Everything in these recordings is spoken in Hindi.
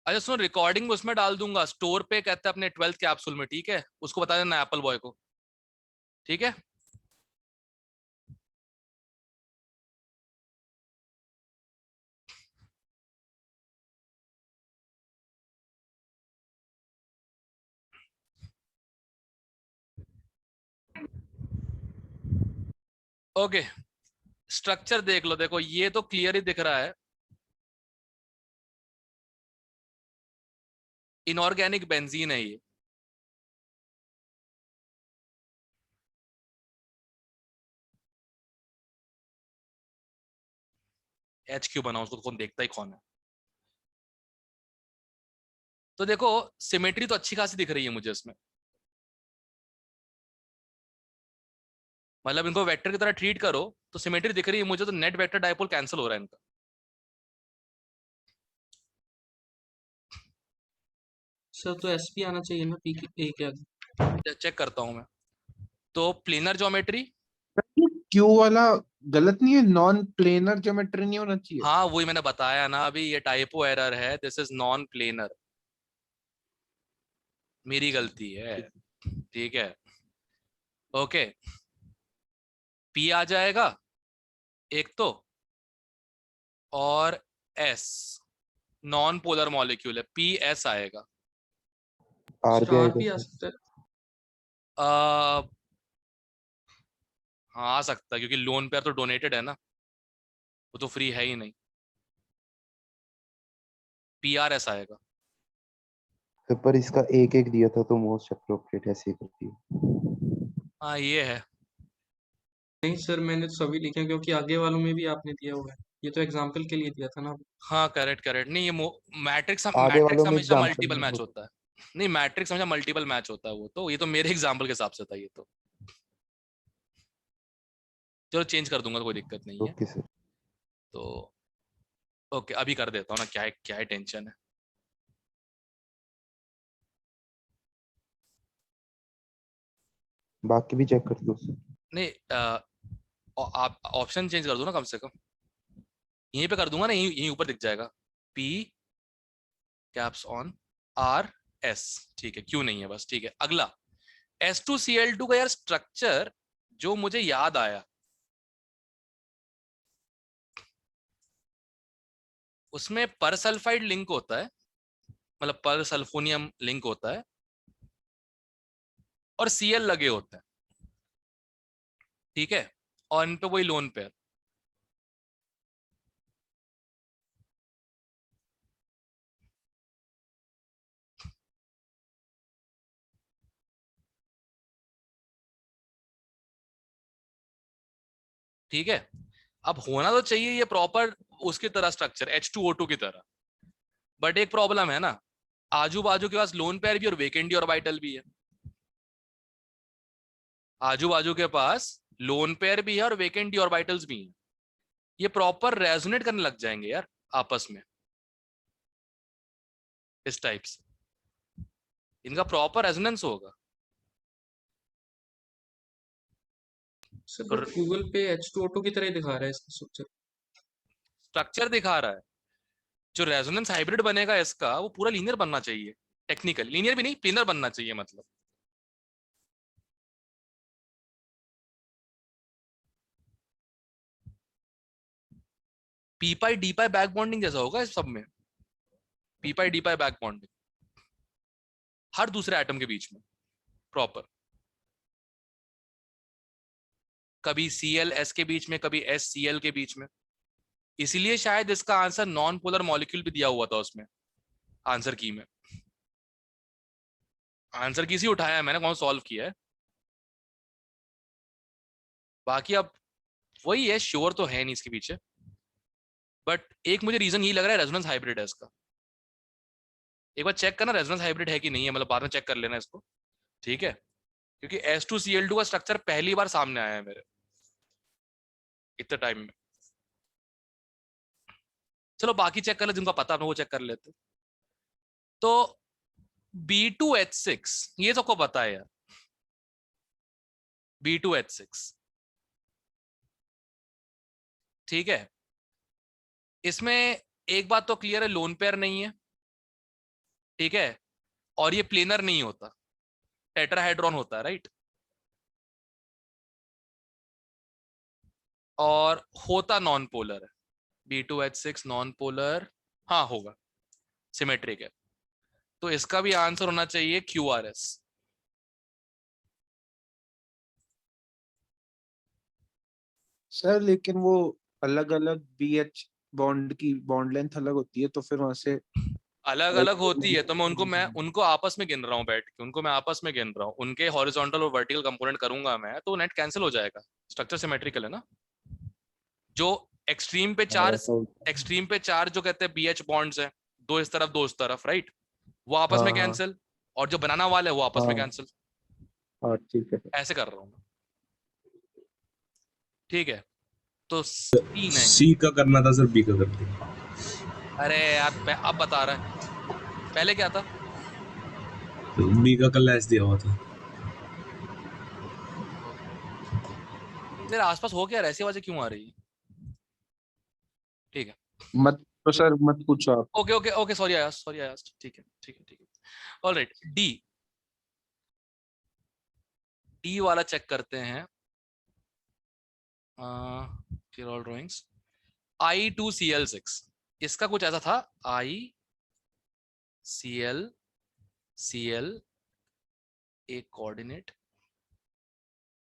अच्छा सुनो, रिकॉर्डिंग उसमें डाल दूंगा, स्टोर पे कहता है अपने 12th कैप्सूल में, ठीक है, उसको बता देना एप्पल बॉय को, ठीक है। ओके, स्ट्रक्चर देख लो, देखो ये तो क्लियर ही दिख रहा है, इनऑर्गेनिक बेंजीन है ये। एच क्यू बना, उसको कौन देखता ही कौन है। तो देखो सिमेट्री तो अच्छी खासी दिख रही है मुझे इसमें, मतलब इनको वेक्टर की तरह ट्रीट करो तो सिमेट्री दिख रही है मुझे, तो नेट वेक्टर डायपोल कैंसिल हो रहा है इनका। सर तो एस पी आना चाहिए ना, पी के ए के आगे। चेक करता हूं मैं। तो प्लेनर ज्योमेट्री, क्यू वाला गलत नहीं है, नॉन प्लेनर ज्योमेट्री नहीं होना चाहिए। हाँ वही मैंने बताया ना अभी, ये टाइपो एरर है, दिस इज नॉन प्लेनर, मेरी गलती है, ठीक है। ओके, पी आ जाएगा एक तो, और एस नॉन पोलर मॉलिक्यूल है, पी एस आएगा। आर सर भी आर आएगा भी आ सर। सकता है। आ, हाँ आ सकता है, क्योंकि लोन पेयर तो डोनेटेड है ना, वो तो फ्री है ही नहीं, पी आर एस आएगा। तो पर इसका एक एक दिया था तो मोस्ट अप्रोप्रिएट ऐसे ही करती है। हाँ ये है। नहीं सर, मैंने तो सभी लिखे हैं, क्योंकि आगे वालों में भी आपने दिया हुआ है। ये तो एग्जाम्पल के लिए दिया था ना। हाँ करेक्ट करेक्ट, नहीं ये मैट्रिक्स आगे मैट्रिक्स वालों में हमेशा एग्जाम्पल मल्टीपल में मैच हो होता है। नहीं मैट्रिक्स हमेशा मल्टीपल मैच होता है, वो ये तो मेरे एग्जाम्पल के हिसाब से था ये तो। चलो चेंज कर दूंगा, तो कोई दिक्कत नहीं है। Okay sir. तो ओके अभी कर देता हूँ ना, क्या है टेंशन है। बाकी भी चेक कर दो सर। नहीं आप ऑप्शन चेंज कर दो ना कम से कम, यहीं पे कर दूंगा ना, यहीं ऊपर दिख जाएगा, P caps on R S, ठीक है, क्यों नहीं है बस, ठीक है। अगला S2Cl2 का यार स्ट्रक्चर जो मुझे याद आया, उसमें पर सल्फाइड लिंक होता है, मतलब पर सल्फोनियम लिंक होता है, और Cl लगे होते हैं, ठीक है, और इन पे वही लोन पेयर। ठीक है, अब होना तो चाहिए ये प्रॉपर उसकी तरह स्ट्रक्चर H2O2 की तरह, बट एक प्रॉब्लम है ना, आजू बाजू के पास लोन पेयर भी और वेकेंडी ऑर्बिटल भी है, आजू बाजू के पास लोन पेयर भी है और वेकेंडी ऑर्बिटल्स भी हैं, ये प्रॉपर रेजोनेट करने लग जाएंगे यार आपस में, इस टाइप से इनका प्रॉपर रेजोनेंस होगा। सर तो बट गूगल पे H2O2 की तरह ही दिखा रहा है इसका स्ट्रक्चर। स्ट्रक्चर दिखा रहा है, जो रेजोनेंस हाइब्रिड बनेगा इसका वो पूरा लीनियर बनना चाहिए, टेक्निकल लीनियर भी नहीं, प्लेनर बनना चाहिए मतलब। पी पाई डी पाई बैक बॉन्डिंग जैसा होगा इस सब में, पी पाई डी पाई बैक बॉन्डिंग हर दूसरे एटम के बीच में प्रॉपर, कभी Cl S के बीच में, कभी SCl के बीच में, इसीलिए शायद इसका आंसर नॉन पोलर मॉलिक्यूल भी दिया हुआ था उसमें, आंसर की में, आंसर की से उठाया है मैंने, कौन सॉल्व किया है। बाकी अब वही है, श्योर तो है नहीं इसके पीछे, बट एक मुझे रीजन यही लग रहा है, रेजोनेंस हाइब्रिड है इसका। एक बार चेक करना रेजोनेंस हाइब्रिड है कि नहीं है, मतलब बाद में चेक कर लेना इसको, ठीक है, क्योंकि S2Cl2 का स्ट्रक्चर पहली बार सामने आया है मेरे इतने टाइम में। चलो बाकी चेक कर ले, जिनको पता है वो चेक कर लेते। तो B2H6 ये सबको पता है यार, B2H6, ठीक है, इसमें एक बात तो क्लियर है, लोन पेयर नहीं है, ठीक है, और ये प्लेनर नहीं होता, टेट्राहेड्रॉन होता है, राइट। और होता नॉन पोलर है, B2H6 नॉन पोलर, हाँ होगा, सिमेट्रिक है। तो इसका भी आंसर होना चाहिए QRS। सर लेकिन वो अलग अलग BH बॉन्ड की बॉन्ड लेंथ अलग होती है, तो फिर वहां से अलग अलग होती है तो मैं उनको आपस में गिन रहा हूँ, बैठ के उनको मैं आपस में गिन रहा हूँ, उनके हॉरिजॉन्टल और वर्टिकल कंपोनेंट करूंगा मैं, तो नेट कैंसिल हो जाएगा, स्ट्रक्चर सिमेट्रिकल है ना। जो एक्सट्रीम पे चार, एक्सट्रीम पे चार जो कहते हैं BH बॉन्ड्स है, दो इस तरफ राइट, वो आपस में हाँ हाँ कैंसिल, और जो बनाना वाले है वो आपस में हाँ कैंसिल, हाँ ठीक है। ऐसे कर रहा हूँ मैं। ठीक है, तो सी नहीं। सी का करना था सर, बी का करते। अरे यार अब बता रहा है, पहले क्या था। बी का कल एस दिया हुआ था। तेरे आसपास हो क्या रहा है, ऐसी आवाजें क्यों आ रही है। ठीक है, मत तो सर मत पूछो आप। Okay okay okay, sorry I asked, ठीक है ठीक है ठीक है। ऑलराइट, डी, डी वाला चेक करते हैं, ऑल ड्राइंग्स। I2Cl6, इसका कुछ ऐसा था, ICl, एक कोऑर्डिनेट,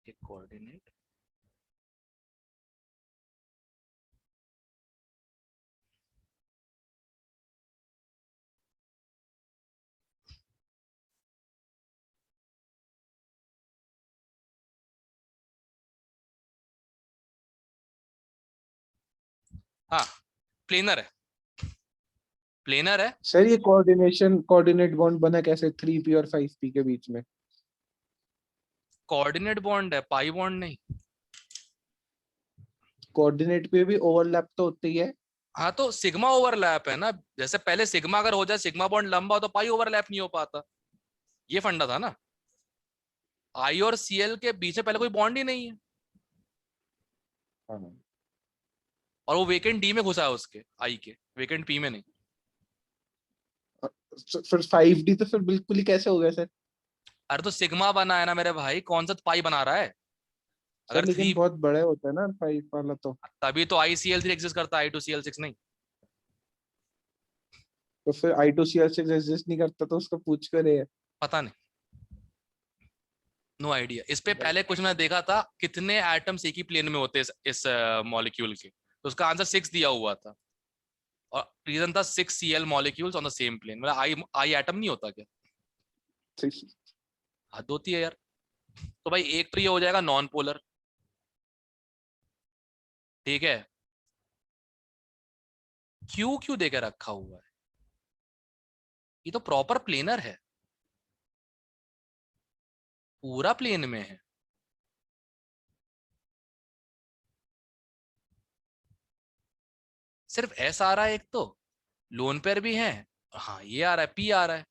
एक कोऑर्डिनेट, हाँ प्लेनर है, प्लेनर है। सर ये कोऑर्डिनेट बॉन्ड बना कैसे 3p और 5p के बीच में? कोऑर्डिनेट बॉन्ड है, पाई बॉन्ड नहीं। कोऑर्डिनेट पे भी ओवरलैप तो होती है। हाँ तो सिग्मा ओवरलैप है ना, जैसे पहले सिग्मा अगर हो जाए, सिग्मा बॉन्ड लंबा हो तो पाई ओवरलैप नहीं हो पाता, ये फंडा था ना। I और Cl के बीच में पहले कोई बॉन्ड ही नहीं है, हाँ और वो वेकेंट डी में घुसा है उसके, I के वेकेंट P में नहीं। फिर 5d तो फिर बिल्कुल ही कैसे हो गया सर? अरे तो सिग्मा बना है ना मेरे भाई, कौन सा पाई बना रहा है। सर अगर लेकिन थ्री, बहुत बड़े होते हैं ना 5 वाला तो। तभी तो ICl3 एग्जिस्ट करता है, I2Cl6 नहीं। तो फिर I2Cl6 एग्जिस्ट नहीं करता तो उसको पूछ कर रहे हैं। पता नहीं, नो आइडिया। इस पे पहले कुछ मैंने देखा था, कितने एटम्स एक ही प्लेन में होते हैं इस मॉलिक्यूल के, तो उसका आंसर 6 दिया हुआ था, और रीजन था 6 Cl molecules on the same plane, मतलब आई एटम नहीं होता क्या। हद होती है यार। तो भाई एक तो ये हो जाएगा नॉन पोलर, ठीक है। क्यू क्यू देकर रखा हुआ है, ये तो प्रॉपर प्लेनर है, पूरा प्लेन में है। सिर्फ S आ रहा है एक तो, लोन पेयर भी है, हाँ ये आ रहा है, P आ रहा है।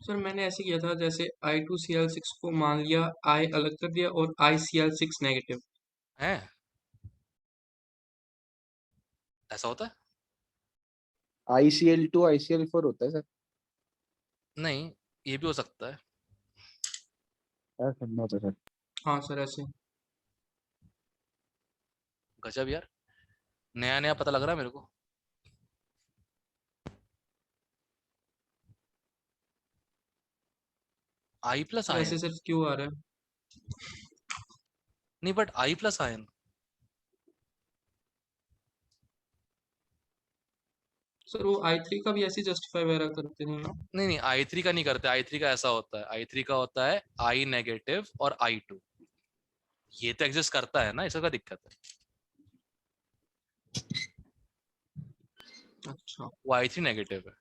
सर मैंने ऐसे किया था, जैसे I2Cl6 को मान लिया, I अलग कर दिया और ICl6 नेगेटिव। है ऐसा होता है। ICl2 ICl4 होता है सर। नहीं, ये भी हो सकता है। क्या करना होता है सर? हाँ सर ऐसे। गजब यार, नया नया पता लग रहा है मेरे को। I प्लस सर आयन, ऐसे सिर्फ क्यों आ रहा है? नहीं but I plus ion, sir वो I3 का भी ऐसे जस्टिफाई वगैरह करते हैं ना? नहीं नहीं I3 का नहीं करते, I3 का ऐसा होता है, I3 का होता है I नेगेटिव और I2, ये तो एग्जिस्ट करता है ना, इसका क्या दिक्कत है। अच्छा। वो I3 नेगेटिव है।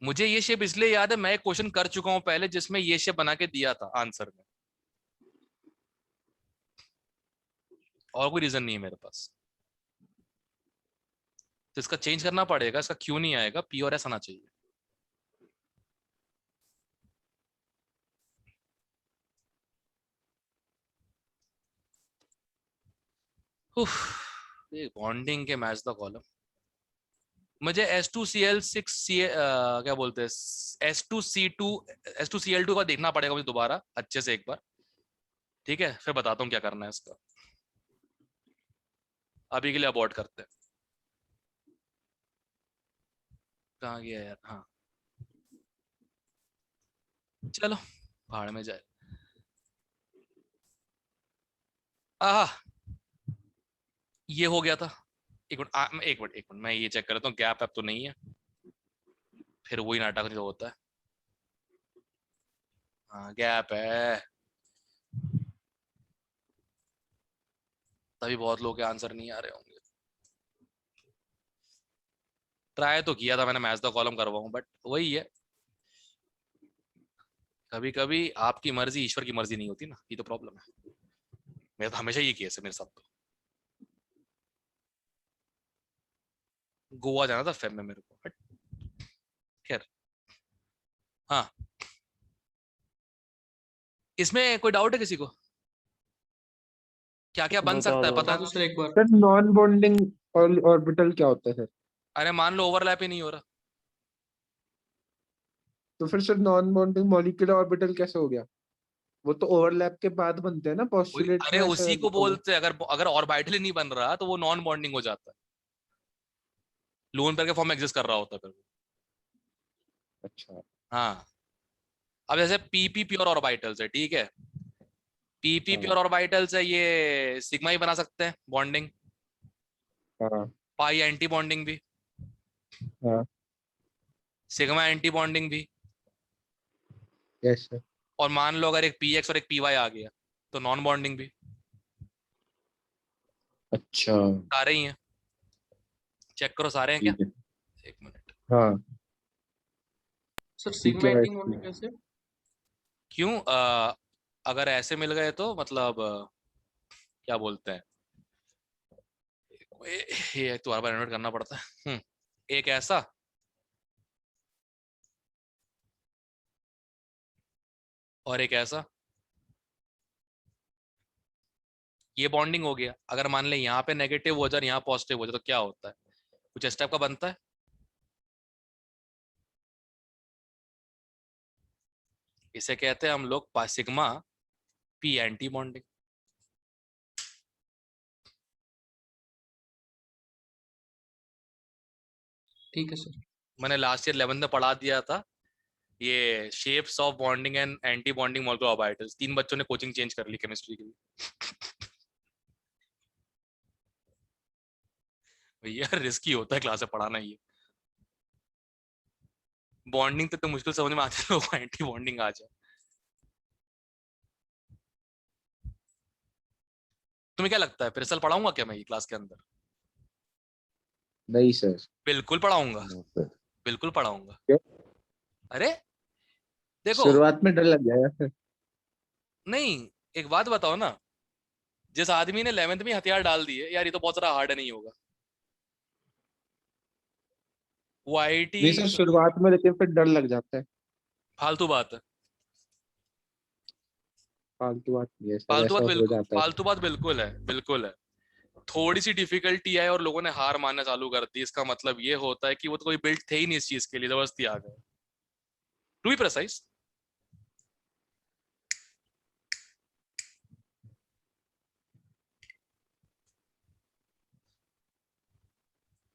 मुझे ये शेप इसलिए याद है, मैं एक क्वेश्चन कर चुका हूं पहले जिसमें ये शेप बना के दिया था आंसर में, और कोई रीजन नहीं है मेरे पास। तो इसका चेंज करना पड़ेगा, इसका क्यों नहीं आएगा, P और S आना चाहिए। उफ, ये बॉन्डिंग के मैच द कॉलम। मुझे S2Cl6 क्या बोलते हैं, S2C2 S2Cl2 का देखना पड़ेगा मुझे दोबारा अच्छे से एक बार, ठीक है, फिर बताता हूँ क्या करना है इसका। अभी के लिए अबॉर्ट करते हैं। कहाँ गया यार, हाँ चलो भाड़ में जाए। आह, ये हो गया था। एक मिनट एक मिनट, मैं ये चेक कर लेता हूँ गैप ऐप तो नहीं है, फिर वही नाटक जो होता है। हाँ गैप है, तभी बहुत लोग के आंसर नहीं आ रहे होंगे। ट्राई तो किया था मैंने मैच द कॉलम करवाऊं, बट वही है, कभी कभी आपकी मर्जी ईश्वर की मर्जी नहीं होती ना, ये तो प्रॉब्लम है। मेरा तो हमेशा ये केस है मेरे साथ तो। गोवा जाना था फेब में मेरे को, बट खैर। हाँ, इसमें कोई डाउट है किसी को, क्या क्या बन बता सकता है दो। पता बता है? दो सर एक बार। सर नॉन बॉन्डिंग ऑर्बिटल क्या होता है सर? अरे मान लो ओवरलैप ही नहीं हो रहा, तो फिर sir non bonding molecular orbital कैसे हो गया? वो तो ओवरलैप के बाद बनते हैं ना, पोस्टुलेट अरे में ऐसा उसी को लिखा हुआ है। बोलते हैं, अगर अगर ऑर्बिटल ही नहीं बन रहा तो वो नॉन बॉन्डिंग हो जाता है, लोन पेयर के फॉर्म में एग्जिस्ट कर रहा होता है फिर वो। अच्छा। हाँ, अब जैसे पीपी प्योर ऑर्बिटल्स है, ठीक है, पीपी हाँ प्योर ऑर्बिटल्स है, ये सिग्मा ही बना सकते हैं बॉन्डिंग, हाँ पाई एंटी बॉन्डिंग भी, हाँ। सिग्मा एंटी बॉन्डिंग भी, यस सर। और मान लो अगर एक पी एक्स और एक पी वाई आ गया तो नॉन बॉन्डिंग भी। अच्छा सारे ही हैं, चेक करो सारे हैं क्या। ठीक है। एक मिनट, हाँ सर ठीक सिग्मा है। एंटी बॉन्डिंग कैसे? क्यों अगर ऐसे मिल गए तो मतलब क्या बोलते हैं, ये तो बार बार इन्वर्ट करना पड़ता है। एक ऐसा, और एक ऐसा, ये बॉन्डिंग हो गया। अगर मान ले यहाँ पे नेगेटिव हो जाए और यहाँ पॉजिटिव हो जाए तो क्या होता है, कुछ इस टाइप का बनता है। इसे कहते हैं हम लोग सिग्मा पी एंटी बॉन्डिंग। ठीक है सर। मैंने लास्ट ईयर 11th में पढ़ा दिया था ये shapes of bonding and anti bonding molecular orbitals, 3 बच्चों ने कोचिंग चेंज कर ली केमिस्ट्री के लिए। भैया रिस्की होता है क्लास में पढ़ाना ये, बॉन्डिंग तो मुश्किल समझ में आती है लोगों को, एंटी बॉन्डिंग आ जाए। तुम्हें क्या लगता है फिर साल पढ़ाऊंगा क्या मैं ये क्लास के अंदर? नहीं सर। बिल्कुल पढ़ाऊंगा, नो सर। बिल्कुल पढ़ाऊंगा। क्यों? अरे देखो, शुरुआत में डर लग जाएगा सर। नहीं, एक बात बताओ ना, जिस आदमी ने 11th में हथियार डाल दिए यार, ये तो बहुत सारा हार्ड नहीं होगा। वो आईआईटी, नहीं सर शुरुआत में, लेकिन फिर डर लग जाता है। फालतू बात है, फालतू बात नहीं है सर, ऐसा हो जाता है। फालतू बात बिल्कुल है, बिल्कुल है। थोड़ी सी डिफिकल्टी आई और लोगों ने हार मानना चालू कर दी, इसका मतलब ये होता है कि वो तो कोई बिल्ड थे ही नहीं इस चीज के लिए, जबरदस्ती आ गए। To be precise,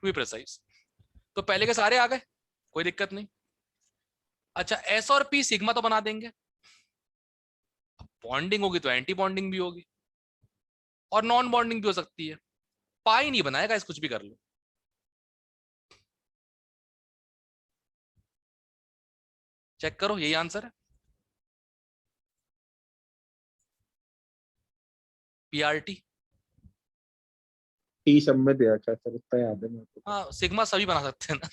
to be precise, तो पहले के सारे आ गए, कोई दिक्कत नहीं। अच्छा, एस और पी सिग्मा तो बना देंगे, बॉन्डिंग होगी तो एंटी बॉन्डिंग भी होगी, और नॉन बॉन्डिंग भी हो सकती है। पाई नहीं बनाएगा, इस कुछ भी कर लो। चेक करो, यही आंसर है, पीआरटी। टी सब में दे रखा है सर, इतना याद है मेरे को। हाँ, सिग्मा सभी बना सकते हैं ना।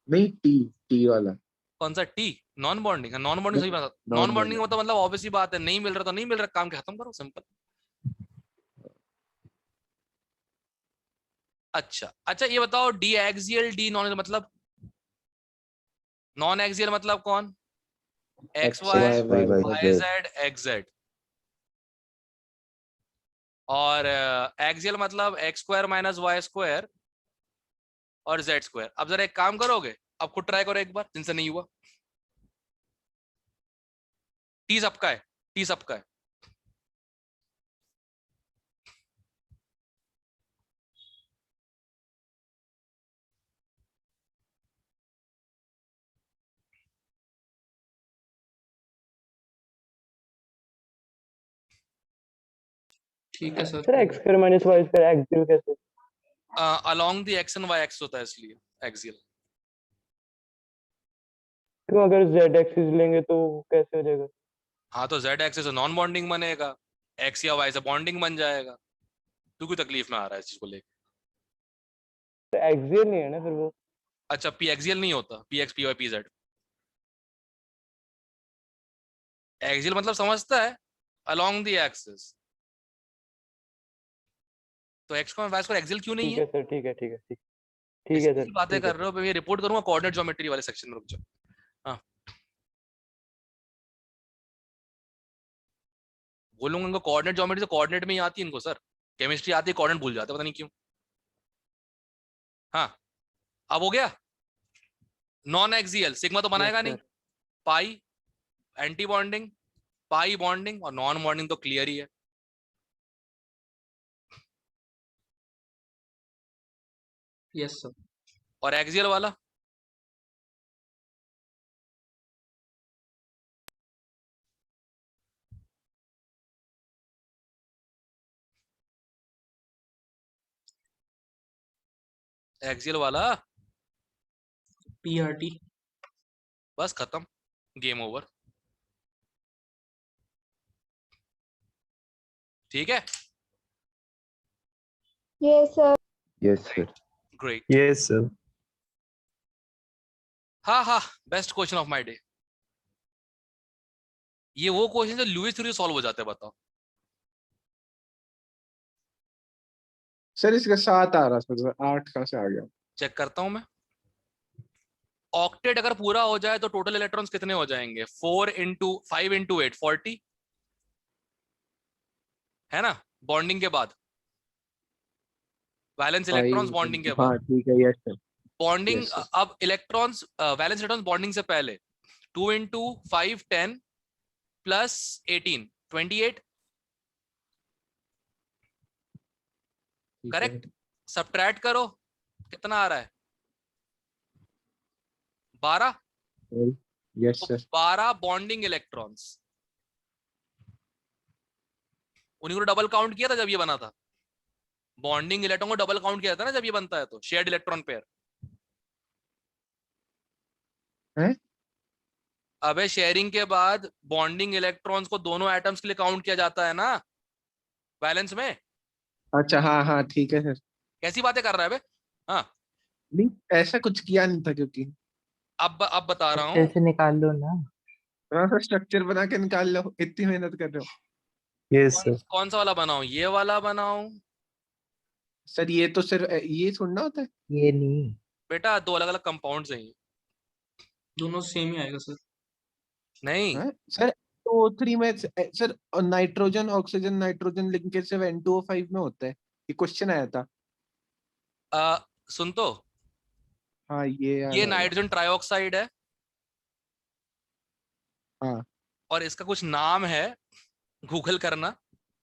नहीं टी, टी वाला। कौन सा T? Non bonding, non bonding सही नहीं बना सकते, नॉन नॉन बॉन्डिंग बॉन्डिंग। मतलब ऑब्वियसली बात है, नहीं मिल रहा तो नहीं मिल रहा, काम के खत्म करो, सिंपल। अच्छा अच्छा, ये बताओ डी एक्सियल डी नॉन मतलब, नॉन एक्सियल मतलब कौन? X x y, x y y y y y z. Z x z. और एक्सियल मतलब x square minus y square और जेड स्क्वायर। अब जरा एक काम करोगे, अब खुद ट्राई करो एक बार जिनसे नहीं हुआ। टी सबका है, टी सबका है। ठीक है sir. Sir x square minus y square axial कैसे? Along the x and y x होता है इसलिए एक्सियल। तो अगर जेड एक्सिस लेंगे तो कैसे हो जाएगा? हाँ तो जेड एक्सिस से नॉन बॉन्डिंग बनेगा, एक्स या वाई से बॉन्डिंग बन जाएगा। तू क्यों तकलीफ में आ रहा है इस चीज को लेकर? तो एक्सियल नहीं है ना फिर वो? अच्छा पी एक्सियल नहीं होता, p x p y p z. Axial मतलब समझता है अलोंग द एक्सिस, तो एक्स को वाई को एक्सियल क्यों नहीं ठीक है? है सर, ठीक है ठीक है ठीक है सर, इसकी बातें ठीक है कर रहे हो, मैं रिपोर्ट करूंगा कोऑर्डिनेट ज्योमेट्री वाले सेक्शन में, रुक जाओ। हाँ बोलूंगा इनको कोऑर्डिनेट ज्योमेट्री से कोऑर्डिनेट में ही आती है इनको सर, केमिस्ट्री आती है कोऑर्डिनेट भूल जाते हैं, पता नहीं क्यों। हाँ अब हो गया। नॉन एक्सियल सिग्मा तो बनाएगा Yes, नहीं, sir. पाई एंटी बॉन्डिंग, पाई बॉन्डिंग और नॉन बॉन्डिंग तो क्लियर ही है। Yes, sir. और एक्सियल वाला एक्सियल वाला PRT. बस खत्म, गेम ओवर। ठीक है Yes, sir. Yes sir. Great. Yes sir. हाँ हाँ best question of my day. ये वो क्वेश्चन जो लुईस थ्योरी सॉल्व हो जाते हैं, बताओ। सर इसका 7 आ रहा था सर, 8 कहाँ से आ गया? चेक करता हूं मैं। ऑक्टेट अगर पूरा हो जाए तो टोटल इलेक्ट्रॉन्स कितने हो जाएंगे? 4 इंटू 5 इंटू 8 40 है ना, बॉन्डिंग के बाद। वैलेंस इलेक्ट्रॉन्स बॉन्डिंग के बाद। हाँ ठीक है, yes sir. Bonding Yes, sir. अब इलेक्ट्रॉन्स वैलेंस इलेक्ट्रॉन्स बॉन्डिंग से पहले 2 इंटू 5 10 प्लस 18 28 करेक्ट। सब्ट्रैक्ट करो कितना आ रहा है? 12। यस तो सर। 12 बॉन्डिंग इलेक्ट्रॉन्स, उन्हीं को डबल काउंट किया था जब ये बना था। बॉन्डिंग इलेक्ट्रॉन को डबल काउंट किया था ना जब ये बनता है, तो शेयर्ड इलेक्ट्रॉन पेयर। हैं? अबे शेयरिंग के बाद बॉन्डिंग इलेक्ट्रॉन्स को दोनों एटम्स के लिए काउंट किया जाता है ना बैलेंस में। अच्छा हाँ हाँ ठीक है सर। कैसी बातें कर रहा है बे? हाँ नहीं ऐसा कुछ किया नहीं था क्योंकि अब बता रहा अच्छे हूँ। से निकाल लो ना। हाँ सर, स्ट्रक्चर बना के निकाल लो, इतनी मेहनत कर रहे हो। Yes sir. कौन सा वाला बनाऊं, ये वाला बनाऊं? सर ये तो सिर्फ ये सुनना होता है। ये नहीं। बेटा दो अलग अलग कंपाउंड्स हैं ये। दोनों सेम ही आएगा सर। नहीं हाँ सर, तो 3 में sir nitrogen oxygen nitrogen linkage सिर्फ N2O5 में होता है, ये क्वेश्चन आया था। सुन तो, हाँ ये याद ये आ गया। नाइट्रोजन ट्राइऑक्साइड है हाँ और इसका कुछ नाम है, गूगल करना,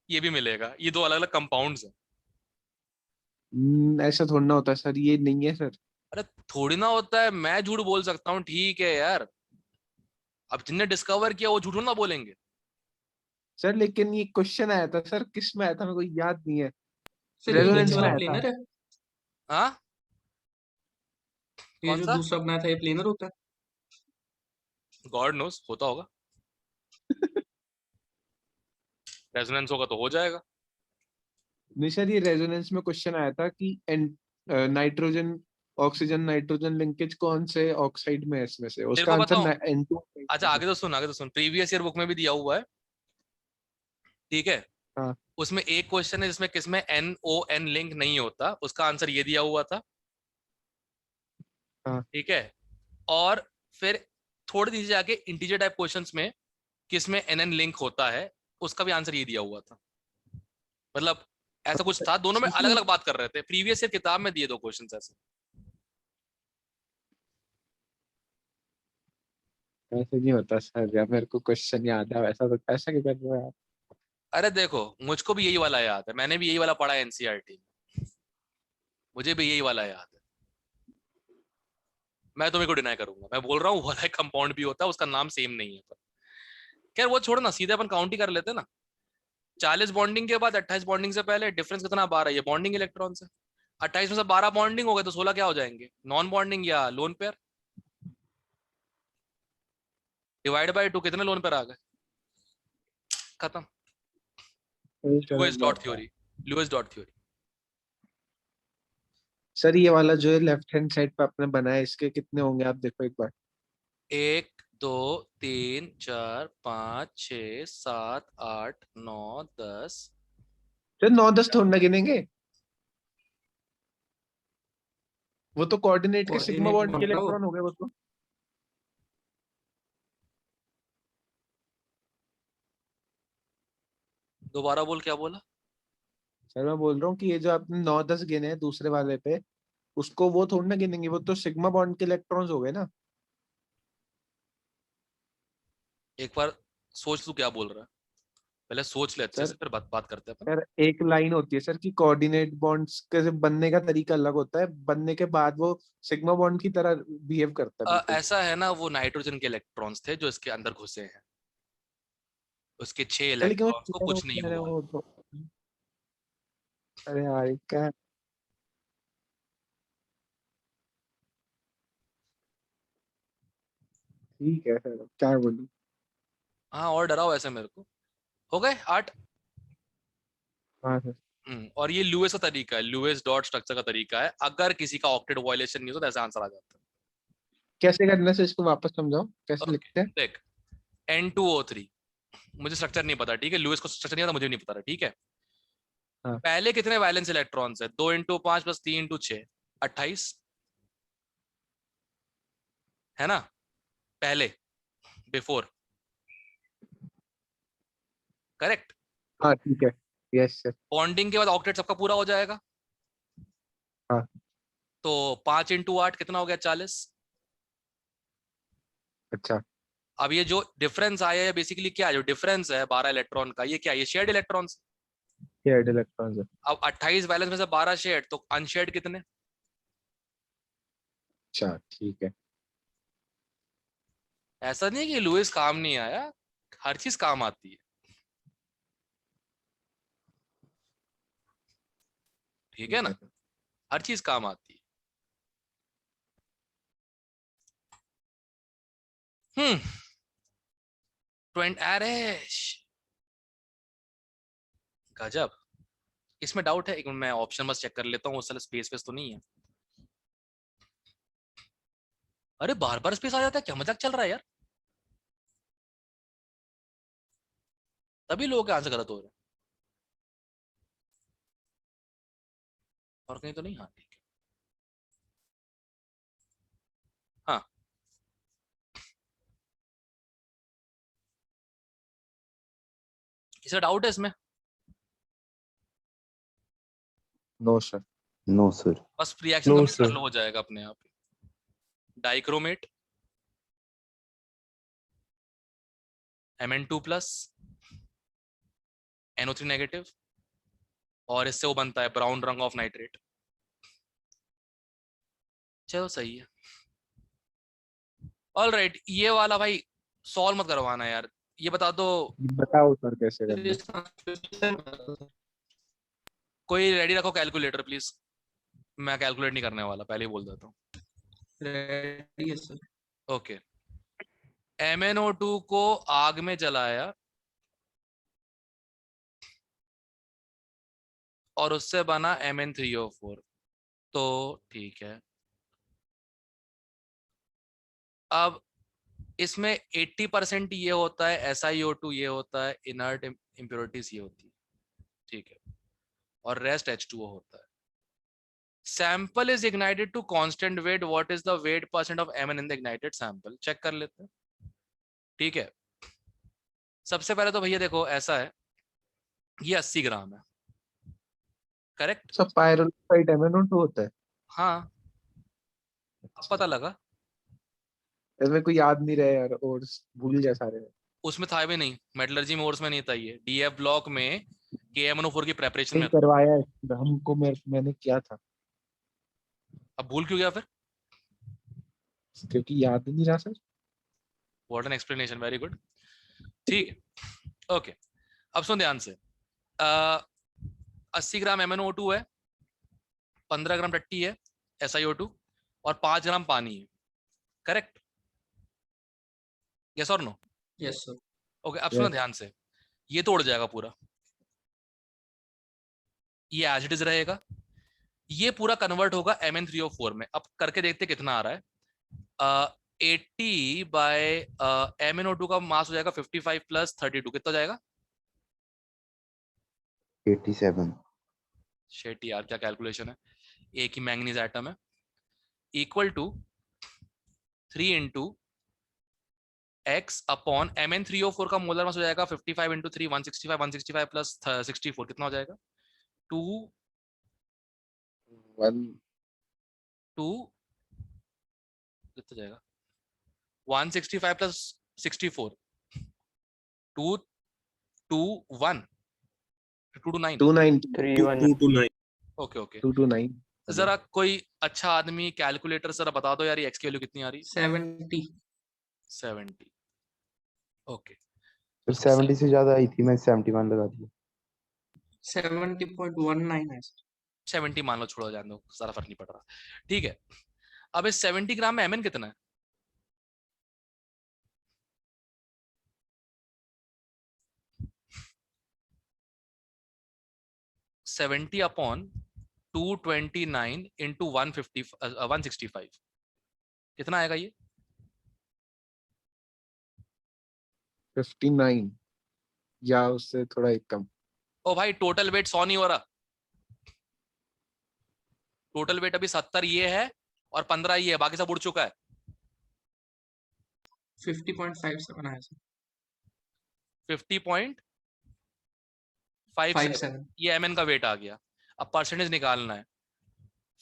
ये भी मिलेगा। ये दो अलग अलग कंपाउंड्स हैं। ऐसा थोड़ा ना होता है सर, ये नहीं है सर। अरे थोड़ी ना होता है, मैं झूठ बोल सकता हूँ, ठीक है यार। अब जिनने डिस्कवर किया वो झूठ ना बोलेंगे। सर लेकिन ये क्वेश्चन आया था सर, किस में आया था मेरे को याद नहीं है। सर ये रेजोनेंस नीचे में वाला आया था। प्लेनर है? हाँ ये कौन जो सा? दूसरा बनाया था ये प्लेनर होता है? गॉड नोस, होता होगा। रेजोनेंस होगा तो हो जाएगा। नहीं सर, ये रेजोनेंस में क्वेश्चन आया था कि नाइट्रोजन ऑक्सीजन नाइट्रोजन लिंकेज कौन से ऑक्साइड में है इसमें से, तेरे उसका को आंसर बताऊं? N2। अच्छा आगे तो सुन, आगे तो सुन, प्रीवियस ईयर बुक में भी दिया हुआ है, ठीक है। हाँ उसमें एक क्वेश्चन है जिसमें किसमें NON लिंक नहीं होता, उसका आंसर ये दिया हुआ था, हाँ ठीक है। और फिर थोड़ी नीचे जाके इंटीजर टाइप क्वेश्चंस में किसमें NN लिंक होता है, उसका भी आंसर ये दिया हुआ था। मतलब ऐसा कुछ था, दोनों में अलग अलग बात कर रहे थे, प्रीवियस ईयर किताब में दिए दो क्वेश्चन ऐसे। ऐसे नहीं होता सर, या मेरे को क्वेश्चन याद है वैसा, तो ऐसा क्यों कर रहे हो आप? अरे देखो, मुझको भी यही वाला याद है, मैंने भी यही वाला पढ़ा है एनसीईआरटी में, मुझे भी यही वाला याद है। मैं तुम्हें को डिनाई करूंगा, मैं बोल रहा हूँ वाला कंपाउंड भी होता है, उसका नाम सेम नहीं है। पर खैर वो छोड़ो ना, सीधे अपन काउंट ही कर लेते हैं ना। 40 बॉन्डिंग के बाद 28 बॉन्डिंग से पहले डिफरेंस कितना, 12, ये बॉन्डिंग इलेक्ट्रॉन से। 28 में से 12 बॉन्डिंग हो गए तो 16 क्या हो जाएंगे, नॉन बॉन्डिंग या लोन पेयर। डिवाइड बाय 2 कितने लोन पेयर आ गए, खत्म। Lewis dot theory, Lewis dot theory. Sir ये वाला जो है लेफ्ट हैंड साइड पे आपने बनाया, इसके कितने होंगे आप देखो एक बार। 1 2 3 4 5 6 7 8 9 10। सर 9-10 थोड़ा ना गिनेंगे, वो तो कोऑर्डिनेट के सिग्मा कोऑर्डिनेट बॉन्ड के बॉन्ड था वो। इलेक्ट्रॉन हो गए वो तो। दोबारा बोल, क्या बोला। सर मैं बोल रहा हूँ कि ये जो आपने 9-10 गिने हैं दूसरे वाले पे, उसको वो थोड़ा ना गिनेंगे, वो तो सिग्मा बॉन्ड के इलेक्ट्रॉन्स हो गए ना। एक बार सोच तू क्या बोल रहा है, पहले सोच ले अच्छे सर से, फिर बात करते हैं अपन। सर एक लाइन होती है सर कि कोऑर्डिनेट बॉन्ड्स के बनने का तरीका अलग होता है, बनने के बाद वो सिग्मा बॉन्ड की तरह बिहेव करता है बिल्कुल। ऐसा है ना, वो नाइट्रोजन के इलेक्ट्रॉन्स थे जो इसके अंदर घुसे हैं, उसके 6 सर लेकिन वो इलेक्ट्रॉन्स को छोटा कुछ नहीं होता है हुआ। वो तो। अरे यार क्या, ठीक है सर क्या बोलूं। हाँ, और डराओ ऐसे मेरे को। हो गए 8। हाँ सर। और ये लुईस का तरीका है, लुईस डॉट स्ट्रक्चर का तरीका है, अगर किसी का ऑक्टेट वायलेशन नहीं होता तो ऐसा आंसर आ जाता कैसे करना है सर, इसको वापस समझाओ कैसे है। ओके, लिखते हैं। देख, N2O3, मुझे स्ट्रक्चर नहीं पता, ठीक है, लुईस को स्ट्रक्चर नहीं आता, मुझे भी नहीं पता, ठीक है। हाँ पहले कितने वैलेंस इलेक्ट्रॉन्स है, 2 × 5 + 3 × 6, 28 है ना, पहले, बिफोर, करेक्ट। हाँ ठीक है। Yes sir. बॉन्डिंग के बाद ऑक्टेट सबका पूरा हो जाएगा, हाँ तो 5 × 8 कितना हो गया, 40। अच्छा। अब ये जो डिफरेंस आया है बेसिकली क्या है, जो डिफरेंस है 12 इलेक्ट्रॉन का, ये क्या है, ये शेयर्ड इलेक्ट्रॉन्स। ये एड इलेक्ट्रॉन्स है। अब 28 वैलेंस में से 12 शेयर्ड, तो अनशेयर्ड कितने। अच्छा ठीक है। ऐसा नहीं है कि लुईस काम नहीं आया, हर चीज काम आती है, ठीक है ठीक ना, है। हर चीज काम आती है। हम्म 20, अरे गजब। इसमें डाउट है, एक मिनट मैं ऑप्शन बस चेक कर लेता हूँ, उस साल स्पेस वेस तो नहीं है। अरे बार बार स्पेस आ जाता है, क्या मजाक चल रहा है यार, तभी लोगों के आंसर गलत हो रहे हैं। और कहीं तो नहीं, हाँ ठीक है। हाँ, किसी डाउट है इसमें। No sir. No sir. बस रिएक्शन No, कंप्लीट कर sir. लो, हो जाएगा अपने आप। डाइक्रोमेट, Mn2+, NO3-, और इससे वो बनता है ब्राउन रंग ऑफ नाइट्रेट। चलो सही है। ऑल राइट, ये वाला भाई सॉल्व मत करवाना यार, ये बता दो। बताओ सर कैसे फिर करना है। इसका आंसर बता दो। कोई रेडी रखो कैलकुलेटर प्लीज, मैं कैलकुलेट नहीं करने वाला, पहले ही बोल देता हूँ। रेडी है सर। ओके, MnO2 को आग में जलाया और उससे बना Mn3O4, तो ठीक है। अब इसमें 80% ये होता है SiO2, ये होता है इनर्ट इम्प्योरिटीज ये होती है, ठीक है, और रेस्ट H2O होता है। Sample is ignited to constant weight, what is the weight % of Mn in the ignited sample, check कर लेते हैं, ठीक है। सबसे पहले तो भैया देखो ऐसा है, ये 80 ग्राम है, करेक्ट। सब पायरोलाइट MnO2 होता है। हाँ, अब पता लगा। इसमें कोई याद नहीं रहे यार, और भूल गया सारे। उसमें था भी नहीं, मेटलर्जी में और में नहीं था ये, डीएफ ब्लॉक में KMnO4 की प्रेपरेशन नहीं में था। करवाया है, हमको मैंने किया था, अब भूल क्यों गया फिर? क्योंकि याद ही नहीं रहा sir. What an explanation, very good. ठीक है, ओके। अब सुन ध्यान से, 80 ग्राम MnO2 है, 15 ग्राम टट्टी है SiO2 और 5 ग्राम पानी है, करेक्ट? यस और नो? Yes sir. ओके, अब सुनो Yes. ध्यान से, ये तो उड़ जाएगा पूरा, ये एज इट इज रहेगा, ये पूरा कन्वर्ट होगा Mn3O4 में। अब करके देखते कितना आ रहा है। 80 बाय MnO2 का मास हो जाएगा 55 प्लस 32, कितना हो जाएगा? 87। शेट यार, क्या कैलकुलेशन है, एक ही मैंगनीज एटम है, equal to 3 into x upon Mn3O4 का मोलर मास हो जाएगा 55 इंटू 3 165, 165 प्लस 64 कितना हो जाएगा? 2 कितना जाएगा? 165 प्लस 64 2 2 1 2 to 9। 290 3-1 229 ओके ओके, 229 जरा कोई अच्छा आदमी कैलकुलेटर जरा बता दो यार, ये x की वैल्यू कितनी आ रही है? 70। 70। ओके, फिर 70 से ज्यादा आई थी, मैं 71 लगा दिया। 70.19 है सर। 70 मान लो, छोड़ो जान दो, सारा फर्क नहीं पड़ रहा। ठीक है, अब इस 70 ग्राम में Mn कितना है? सेवेंटी अपॉन 229 इंटू 165 कितना आएगा ये? 59 या उससे थोड़ा एक कम। ओ भाई, टोटल वेट 100 नहीं हो रहा, टोटल वेट अभी 70 ये है और 15 ये है, बाकी सब उड़ चुका है। 50.57 आया सर। 50.57 57। ये Mn का वेट आ गया। अब परसेंटेज निकालना है,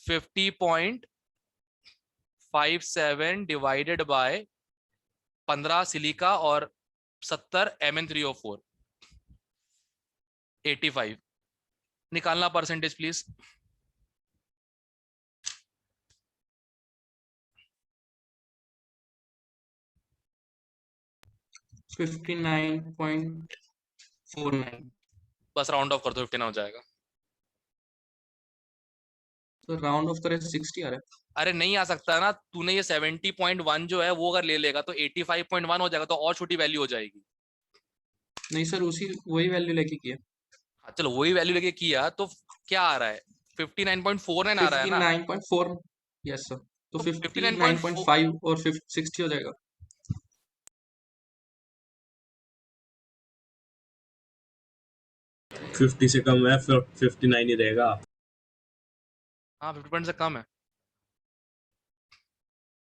50.57 डिवाइडेड बाय 15 सिलिका और 70 Mn3O4, 85 निकालना परसेंटेज प्लीज। तो 59.49। बस राउंड ऑफ कर दो, 59 हो जाएगा। तो राउंड ऑफ करें 60 आ रहा है। अरे नहीं आ सकता ना, तूने ये 70.1 जो है वो अगर ले लेगा तो 85.1 हो जाएगा, तो और छोटी वैल्यू हो जाएगी। नहीं सर, उसी वही वैल्यू लेके किया। हाँ, चलो वही वैल्यू लेके किया तो क्या आ रहा है? 59.49 आ रहा है ना? 59.4। यस सर, तो तो 59.4 59.5 और 60 हो जाएगा। फिफ्टी से कम है, 59 ही रहेगा। हाँ, 50% से कम है।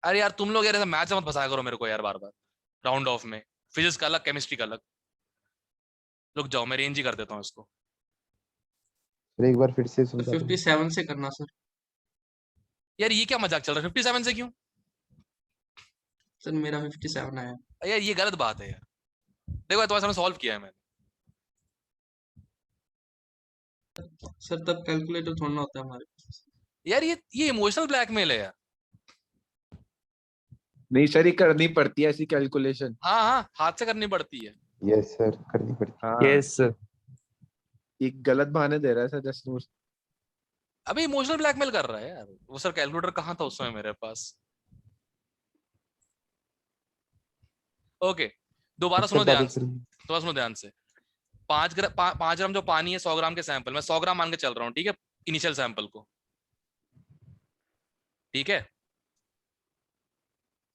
अरे यार तुम लोग यार ऐसा मैथ से मत फंसाया करो मेरे को यार, बार बार राउंड ऑफ में। फिजिक्स का अलग, केमिस्ट्री का अलग। रुक जाओ, मैं रेंज ही कर देता हूँ इसको। फिर एक बार फिर से तो समझा दो। 57 से करना सर। यार ये क्या मजाक चल रहा है, 57 से क्यों? सर मेरा 57 आया। यार ये गलत बात है यार, देखो तुम्हारे सामने सॉल्व किया है मैंने। सर तब कैलकुलेटर थोड़ा ना होता है हमारे पास। यार ये इमोशनल ब्लैकमेल है यार। नहीं सर, ये करनी पड़ती है ऐसी कैलकुलेशन। हाँ हाँ, हाथ से करनी पड़ती है। यस सर, करनी पड़ती हाँ, यस एक गलत बहाने दे रहा है सर जस्ट। अबे इमोशनल ब्लैकमेल कर रहा है यार वो। सर कैलकुलेटर कहाँ था उस समय मेरे पास? ओके, दोबारा है। सुनो सब बातें ध्यान से, करूँ। दोबारा सुनो ध्यान से। 5 ग्राम जो पानी है 100 ग्राम के सैंपल में, 100 ग्राम मान के चल रहा हूँ, ठीक है, इनिशियल सैंपल को, ठीक है।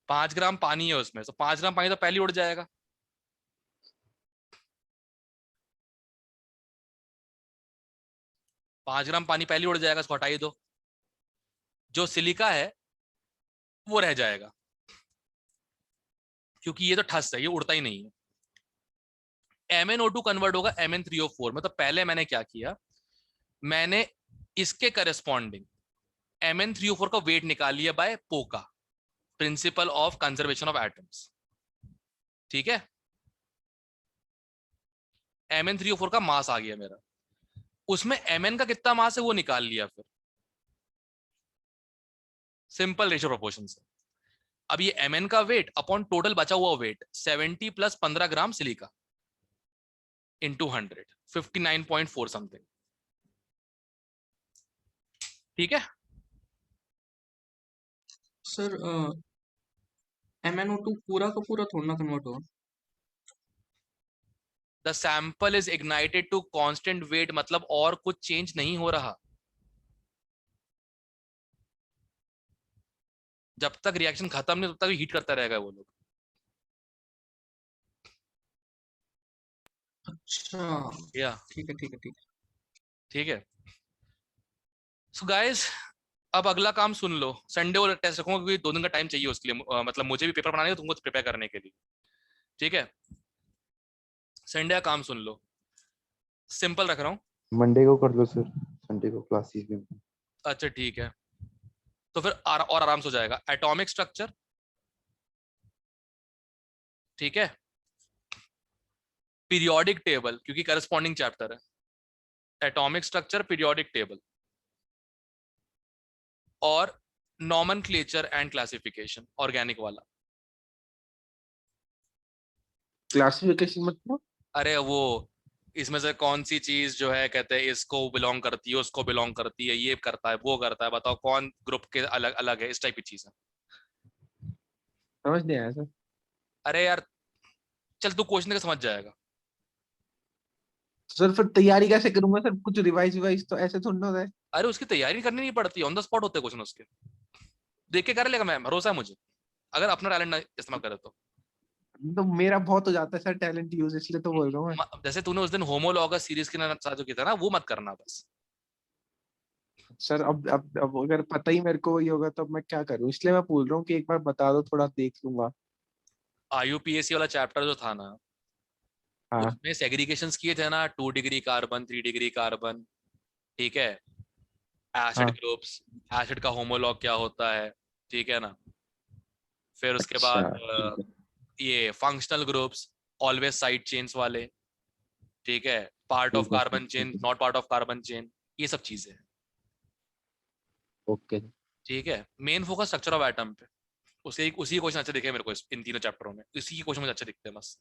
5 ग्राम पानी है उसमें, तो 5 ग्राम पानी तो पहले उड़ जाएगा। पांच ग्राम पानी पहले उड़ जाएगा, इसको हटाई दो। जो सिलिका है वो रह जाएगा, क्योंकि ये तो ठस है, ये उड़ता ही नहीं है। MnO2 कन्वर्ट होगा Mn3O4 में। तो पहले मैंने क्या किया, मैंने इसके करस्पॉन्डिंग Mn3O4 का वेट निकाल लिया बाय पोका, principle of conservation of atoms. ठीक है, Mn3O4 का मास आ गया मेरा, उसमें Mn का कितना मास है वो निकाल लिया फिर, सिंपल रेशियो प्रोपोर्शन से। अब ये Mn का वेट अपॉन टोटल बचा हुआ वेट 70 प्लस 15 ग्राम सिलिका इंटू 100, 59.4 समथिंग। ठीक है, सर MnO2 पूरा का पूरा थोड़ा ना कन्वर्ट होगा। The sample is ignited to constant weight, मतलब और कुछ चेंज नहीं हो रहा। जब तक रिएक्शन खत्म नहीं तब तक हीट करता रहेगा वो लोग। अच्छा, या ठीक है ठीक है ठीक है। ठीक है, सो गाइस अब अगला काम सुन लो। संडे को टेस्ट रखूंगा क्योंकि 2 दिन का टाइम चाहिए उसके लिए, मतलब मुझे भी पेपर बनाने का, तुमको प्रिपेयर करने के लिए। ठीक है, संडे का काम सुन लो, सिंपल रख रहा हूँ। मंडे को कर लो सर, संडे को क्लासेस में। अच्छा ठीक है, तो फिर और आराम से हो जाएगा। एटॉमिक स्ट्रक्चर, ठीक है, पीरियोडिक टेबल क्योंकि करस्पॉन्डिंग चैप्टर है, एटॉमिक स्ट्रक्चर, पीरियोडिक टेबल, और नॉमेनक्लेचर एंड क्लासिफिकेशन ऑर्गेनिक वाला। क्लासिफिकेशन मतलब? अरे वो इसमें से कौन सी चीज जो है कहते हैं इसको बिलोंग करती है, उसको बिलोंग करती है, ये करता है, वो करता है, बताओ कौन ग्रुप के अलग अलग है, इस टाइप की चीज है। समझ नहीं आया सर। अरे यार चल तू क्वेश्चन का समझ जाएगा। सर फिर तैयारी कैसे करूंगा सर? कुछ रिवाइज विवाइज तो ऐसे थोड़ा ना होता है। अरे उसकी तैयारी करनी नहीं पड़ती, ऑन द स्पॉट होते हैं क्वेश्चन उसके, देख के कर लेगा, मैं भरोसा है मुझे, अगर अपना टैलेंट ना इस्तेमाल करे तो। तो मेरा बहुत हो जाता है सर टैलेंट यूज, इसलिए तो बोल रहा हूँ मैं। जैसे तूने उस दिन होमोलॉगस सीरीज के साथ जो किया था ना, वो मत करना बस। सर अब अगर पता ही मेरे को वही होगा तो अब मैं क्या करूँ, इसलिए मैं पूछ रहा हूँ कि एक बार बता दो, थोड़ा देख लूंगा। IUPAC वाला चैप्टर जो था ना, हाँ उसमें सेग्रीगेशंस किए थे ना, 2 डिग्री कार्बन, 3 डिग्री कार्बन, ठीक है, एसिड हाँ। ग्रुप्स, एसिड का होमोलॉग क्या होता है, ठीक है ना, फिर उसके बाद अच्छा ठीक है। ये functional groups, always side chains वाले, ठीक है, पार्ट ऑफ ठीक है सर, कार्बन ठीक चेन, है। Not part of carbon chain, ये सब चीजें। ओके। ठीक है, main focus structure of atom पे, उसी क्वेश्चन अच्छे दिखे मेरे को इन तीनों चैप्टरों में, इसी के क्वेश्चन मुझे अच्छे दिखते हैं बस।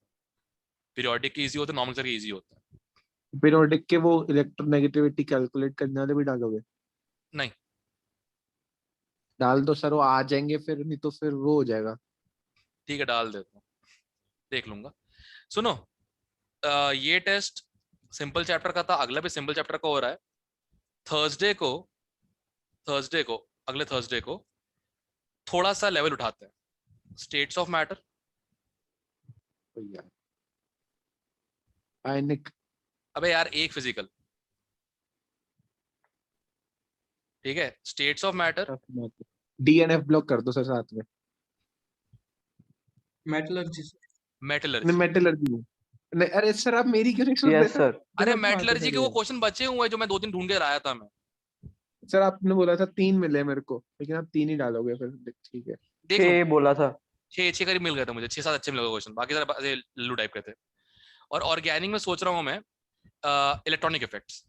पीरियोडिक के इजी होते हैं, नॉर्मल के इजी होता है। पीरियोडिक के वो इलेक्ट्रोनेगेटिविटी कैलकुलेट करने वाले भी डालोगे? नहीं, डाल दो सर, वो आ जाएंगे फिर, नहीं तो फिर वो हो जाएगा। ठीक है डाल देता हूँ, देख लूंगा। सुनो, ये टेस्ट सिंपल चैप्टर का था, अगला भी सिंपल चैप्टर का हो रहा है। थर्सडे को थर्सडे को अगले थर्सडे को थोड़ा सा लेवल उठाते हैं, स्टेट्स ऑफ मैटर। यार आयनिक। अबे यार एक फिजिकल, ठीक है, states of matter. DNF block कर दो सर साथ में। Metallurgy sir. नहीं मेटलर्जी, मेटलर्जी नहीं। नहीं अरे सर आप मेरी क्यों नहीं सुन रहे यस सर? सर। अरे गलत बात है मेटलर्जी सर के वो ये। क्वेश्चन बचे हुए हैं जो मैं 2 दिन ढूंढ के लाया था मैं। सर आपने बोला था 3 मिले मेरे को, लेकिन आप 3 ही डालोगे फिर, ठीक है। देख लूंगा, 6 बोला था। 6 करीब मिल गए थे मुझे, 6-7 अच्छे मिल गए क्वेश्चन, बाकी सारे लल्लू टाइप के थे। और ऑर्गेनिक में सोच रहा हूँ मैं इलेक्ट्रॉनिक इफेक्ट्स।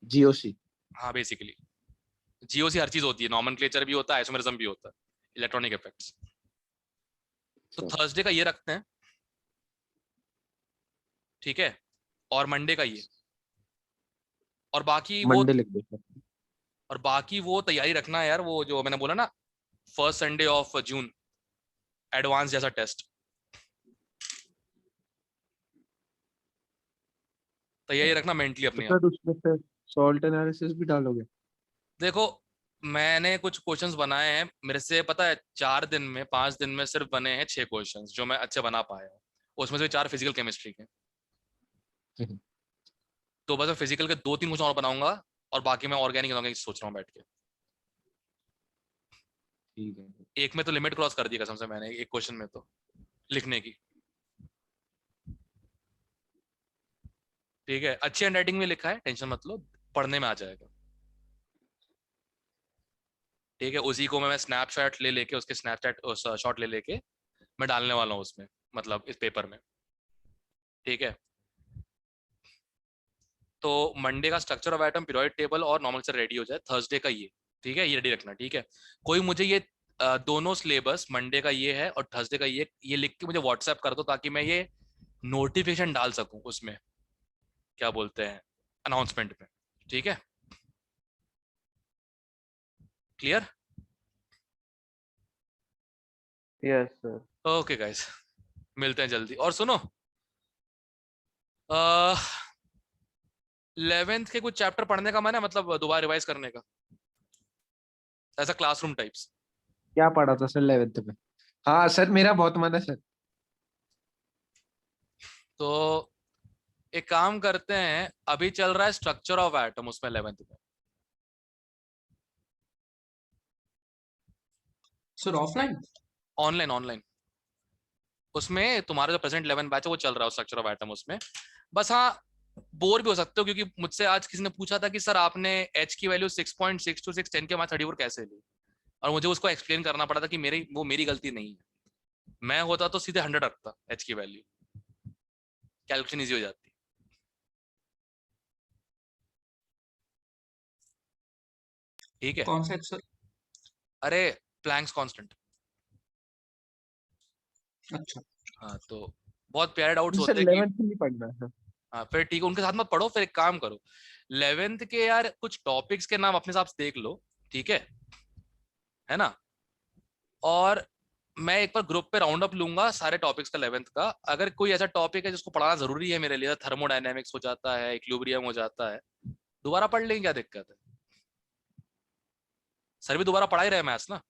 जीओसी। हाँ बेसिकली जीओसी हर चीज होती है, नॉमेनक्लेचर भी होता है, आइसोमेरिज्म भी होता है, इलेक्ट्रॉनिक इफेक्ट्स। तो थर्सडे का ये रखते हैं, ठीक है, और मंडे का ये, और बाकी वो, मंडे लिख दो सर। और बाकी वो तैयारी रखना है यार, वो जो मैंने बोला ना, first Sunday of June, advance जैसा टेस्ट, तैयारी रखना मेंटली तो अपने आप। सर उसमें फिर सॉल्ट एनालिसिस भी डालोगे? देखो मैंने कुछ क्वेश्चंस बनाए हैं, मेरे से पता है 4 दिन में 5 दिन में सिर्फ बने हैं 6 क्वेश्चंस जो मैं अच्छे बना पाया हूँ, उसमें से 4 फिजिकल केमिस्ट्री के। तो बस मैं फिजिकल के 2-3 क्वेश्चन और बनाऊंगा, और बाकी मैं ऑर्गेनिक सोच रहा हूँ बैठ के। ठीक है। एक में तो लिमिट क्रॉस कर दी कसम से मैंने, एक क्वेश्चन में तो लिखने की। ठीक है, अच्छी हैंडराइटिंग में लिखा है, टेंशन मत लो, पढ़ने में आ जाएगा। ठीक है, उसी को मैं स्नैपशॉट ले लेके उसके स्नैपचैट शॉट ले लेके मैं डालने वाला हूँ उसमें, मतलब इस पेपर में। ठीक है, तो मंडे का structure of atom, periodic table और नॉर्मल से रेडी हो जाए, थर्सडे का ये। ठीक है, ये रेडी रखना। ठीक है, कोई मुझे ये दोनों सिलेबस, मंडे का ये है और थर्सडे का ये लिख के मुझे व्हाट्सएप कर दो, ताकि मैं ये नोटिफिकेशन डाल सकूं उसमें, क्या बोलते हैं, अनाउंसमेंट में। ठीक है, clear? Yes sir. Okay guys, मिलते हैं जल्दी। और सुनो, 11th के कुछ चैप्टर पढ़ने का मन है, मतलब दोबारा रिवाइज करने का, ऐसा क्लासरूम टाइप्स। क्या पढ़ा था सर 11th में? हाँ सर, मेरा बहुत मन है सर। तो एक काम करते हैं, अभी चल रहा है स्ट्रक्चर ऑफ एटम उसमें 11th में। Sir offline? Online, online. उसमें तुम्हारा जो प्रेजेंट 11 बैच है वो चल रहा है स्ट्रक्चर ऑफ एटम उसमें। बस हाँ, बोर भी हो सकते हो, क्योंकि मुझसे आज किसी ने पूछा था कि सर आपने H की वैल्यू 6.6 to 610 के बाद 34 कैसे ली, और मुझे उसको एक्सप्लेन करना पड़ा था कि मेरी गलती नहीं है। मैं होता तो सीधे 100 रखता H की वैल्यू, कैलकुलेशन इजी हो जाती। ठीक है, कौन सा सर? अरे प्लैंक्स कांस्टेंट। अच्छा। हाँ, तो बहुत प्यारे डाउट्स सर होते हैं कि 11th नहीं पढ़ना है। हाँ, फिर ठीक है, उनके साथ मत पढ़ो, फिर एक काम करो, 11th के यार कुछ टॉपिक्स के नाम अपने हिसाब से देख लो। ठीक है ना? और मैं एक बार ग्रुप पे राउंड अप लूंगा सारे टॉपिक्स का 11th का। अगर कोई ऐसा टॉपिक है जिसको पढ़ाना जरूरी है मेरे लिए, थर्मोडायनेमिक्स हो जाता है, इक्विलिब्रियम हो जाता है, दोबारा पढ़ लेंगे, क्या दिक्कत है? सर भी दोबारा पढ़ा ही रहे मैथ्स ना।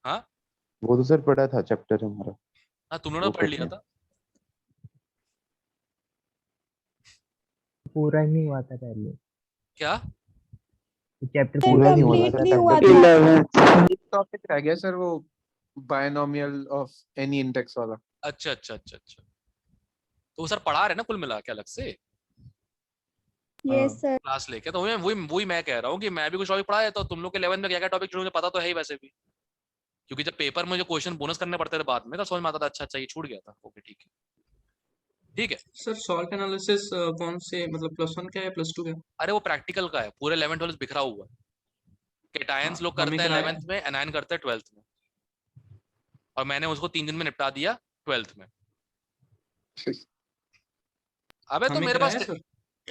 हाँ वो तो सर पढ़ा था चैप्टर हमारा, हाँ, तुम लोगों वो ने पढ़ कर लिया लिया। था। पूरा ही नहीं हुआ था पहले, क्या? चैप्टर पूरा नहीं हुआ कंप्लीट था नहीं हुआ चैप्टर। था। एक टॉपिक रह गया सर, वो बायनोमियल ऑफ एनी इंडेक्स वाला। अच्छा अच्छा अच्छा अच्छा, तो वो सर पढ़ा रहे ना कुल मिला के अलग से यस सर। क्लास लेके। तो वही मैं कह रहा हूँ कि मैं भी कुछ टॉपिक पढ़ाया, तो तुम लोग के 11th में क्या क्या टॉपिक मुझे पता तो है ही वैसे भी, क्योंकि जब पेपर में मुझे क्वेश्चन बोनस करने पड़ते थे बाद में, तो समझ में आता था अच्छा अच्छा ये छूट गया था। ओके ठीक है, ठीक है। सर सॉल्ट एनालिसिस कौन से, मतलब +1 का है +2 का है? अरे वो प्रैक्टिकल का है, पूरे 11 12 बिखरा हुआ है। हाँ, कैटायंस लोग हमें करते हैं कराया। 11th में, एनायन करते हैं 12th में, और मैंने उसको 3 दिन में निपटा दिया 12th में। अबे तो हमें मेरे पास कराया सर।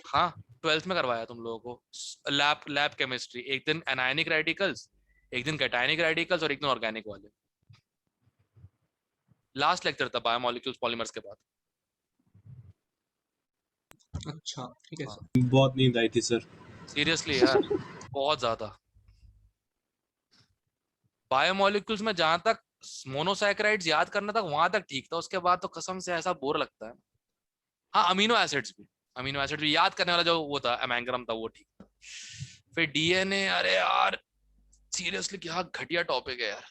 हाँ, 12th में करवाया तुम लोगों को लैब केमिस्ट्री, एक दिन एनायनिक रेडिकल्स, एक दिन कैटायनिक रेडिकल्स, और एक दिन ऑर्गेनिक वाले। लास्ट लेक्चर था बायोमोलिक्यूल्स पॉलीमर्स के बाद। अच्छा ठीक है हाँ, सर। बहुत नींद आई थी सर। सीरियसली यार, बहुत ज्यादा। बायोमोलिक्यूल्स में जहां तक मोनोसैकेराइड्स याद करना था वहां तक ठीक था, उसके बाद तो कसम से ऐसा बोर लगता है। हाँ, अमीनो एसिड्स भी याद करने वाला जो वो था एमैंग्रम था, वो ठीक था। फिर डीएनए, अरे यार सीरियसली क्या घटिया टॉपिक है यार,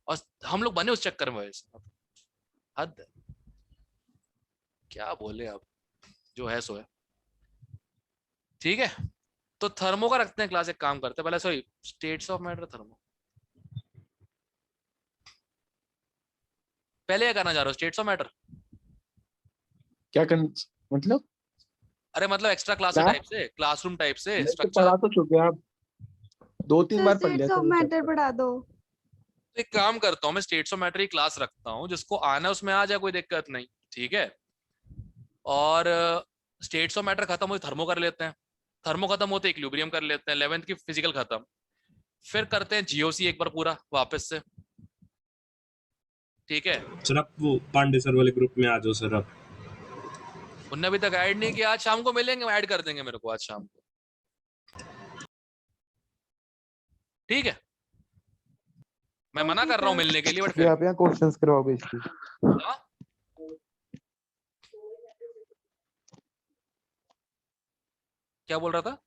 और हम लोग बने उस चक्कर में वैसे, हद है। क्या बोले अब, जो है सो है। ठीक है, तो थर्मो का रखते हैं क्लास, एक काम करते हैं पहले, sorry states of matter thermo. पहले क्या करना चाह रहे हो, स्टेट्स ऑफ मैटर? क्या मतलब? अरे मतलब एक्स्ट्रा क्लास क्या? टाइप से, क्लासरूम टाइप से मैं तो स्ट्रक्चर। पढ़ा तो चुके हैं आप, 2-3 बार पढ़ लिया स्टेट्स सर ऑफ ये मैटर चैप्टर। पढ़ा दो। तो एक काम करता हूँ, मैं स्टेट्स ऑफ मैटर की क्लास रखता हूँ, जिसको आना है उसमें आ जाए, कोई दिक्कत नहीं। ठीक है, और स्टेट्स ऑफ मैटर खत्म हो थर्मो कर लेते हैं, थर्मो खत्म होते इक्विलिब्रियम कर लेते हैं, 11th की फिजिकल खत्म, फिर करते हैं जीओसी एक बार पूरा वापस से। ठीक है, सर आप वो पांडे सर वाले ग्रुप में आ जाओ सर आप। उनने अभी तक ऐड नहीं किया, आज शाम को मिलेंगे, ऐड कर देंगे मेरे को आज शाम को। ठीक है, मैं मना Okay, कर रहा हूँ sir. मिलने के लिए, बट ये फिर आप यहाँ क्वेश्चंस करवाओगे इसकी? हाँ? क्या बोल रहा था?